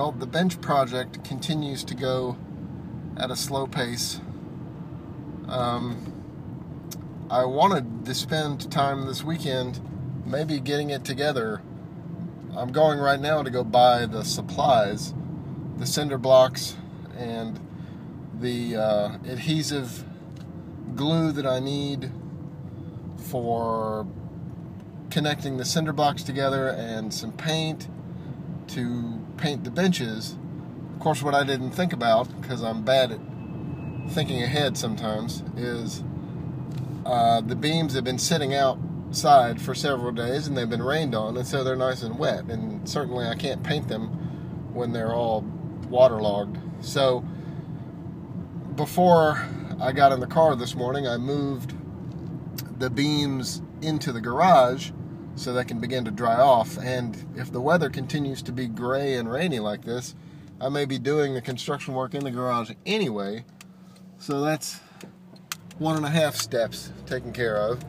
Well, the bench project continues to go at a slow pace. I wanted to spend time this weekend maybe getting it together. I'm going right now to go buy the supplies, the cinder blocks and the adhesive glue that I need for connecting the cinder blocks together, and some paint to paint the benches. Of course, what I didn't think about, because I'm bad at thinking ahead sometimes, is the beams have been sitting outside for several days and they've been rained on, and so they're nice and wet, and certainly I can't paint them when they're all waterlogged. So before I got in the car this morning, I moved the beams into the garage so they can begin to dry off. And if the weather continues to be gray and rainy like this, I may be doing the construction work in the garage anyway. So that's 1.5 steps taken care of.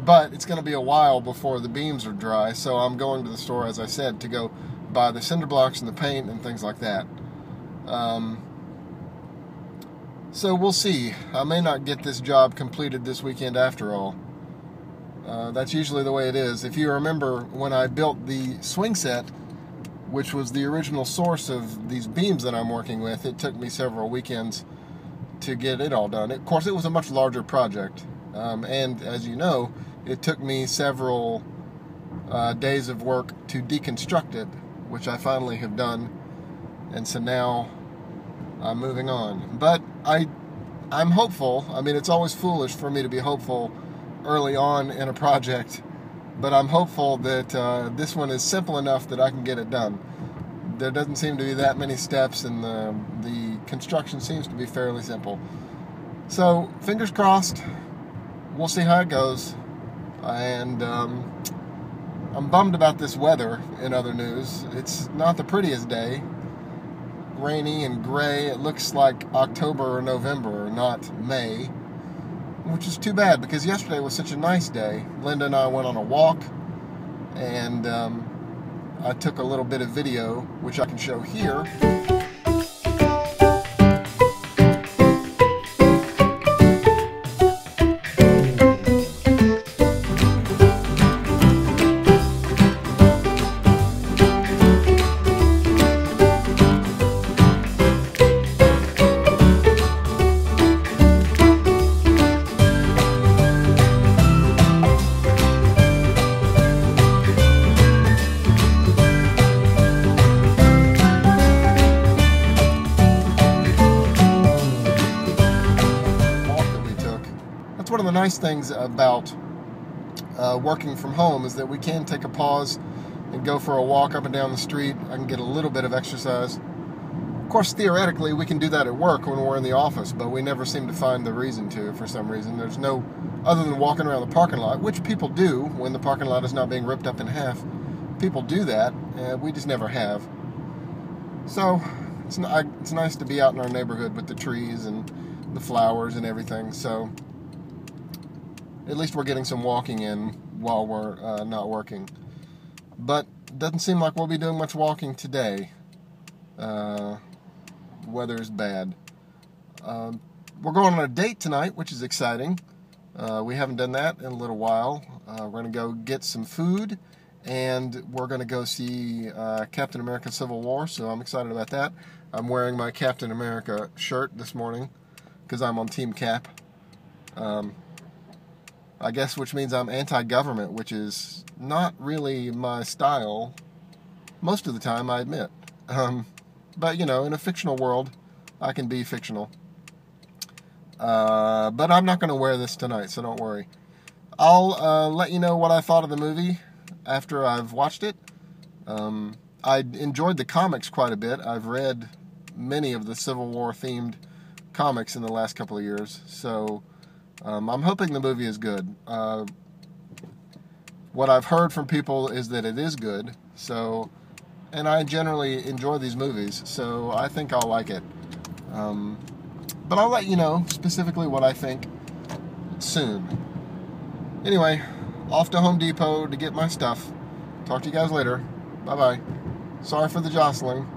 But it's going to be a while before the beams are dry, so I'm going to the store, as I said, to go buy the cinder blocks and the paint and things like that. So we'll see. I may not get this job completed this weekend after all. That's usually the way it is. If you remember, when I built the swing set, which was the original source of these beams that I'm working with, it took me several weekends to get it all done. Of course, it was a much larger project. And as you know, it took me several days of work to deconstruct it, which I finally have done. And so now I'm moving on. But I'm hopeful. I mean, it's always foolish for me to be hopeful early on in a project, but I'm hopeful that this one is simple enough that I can get it done. There doesn't seem to be that many steps, and the construction seems to be fairly simple. So, fingers crossed. We'll see how it goes. And I'm bummed about this weather, in other news. It's not the prettiest day. Rainy and gray. It looks like October or November, not May, which is too bad, because yesterday was such a nice day. Linda and I went on a walk, and I took a little bit of video, which I can show here. One of the nice things about working from home is that we can take a pause and go for a walk up and down the street. I can get a little bit of exercise. Of course, theoretically, we can do that at work when we're in the office, but we never seem to find the reason to, for some reason. There's no, other than walking around the parking lot, which people do when the parking lot is not being ripped up in half. People do that, we just never have. So, it's nice to be out in our neighborhood with the trees and the flowers and everything, so at least we're getting some walking in while we're not working. But it doesn't seem like we'll be doing much walking today. Weather is bad. We're going on a date tonight, which is exciting. We haven't done that in a little while. We're going to go get some food, and we're going to go see Captain America Civil War, so I'm excited about that. I'm wearing my Captain America shirt this morning because I'm on Team Cap. I guess, which means I'm anti-government, which is not really my style most of the time, I admit. But, you know, in a fictional world, I can be fictional. But I'm not going to wear this tonight, so don't worry. I'll let you know what I thought of the movie after I've watched it. I enjoyed the comics quite a bit. I've read many of the Civil War-themed comics in the last couple of years, so I'm hoping the movie is good. What I've heard from people is that it is good, so, and I generally enjoy these movies, so I think I'll like it. But I'll let you know specifically what I think soon. Anyway, off to Home Depot to get my stuff. Talk to you guys later. Bye-bye. Sorry for the jostling.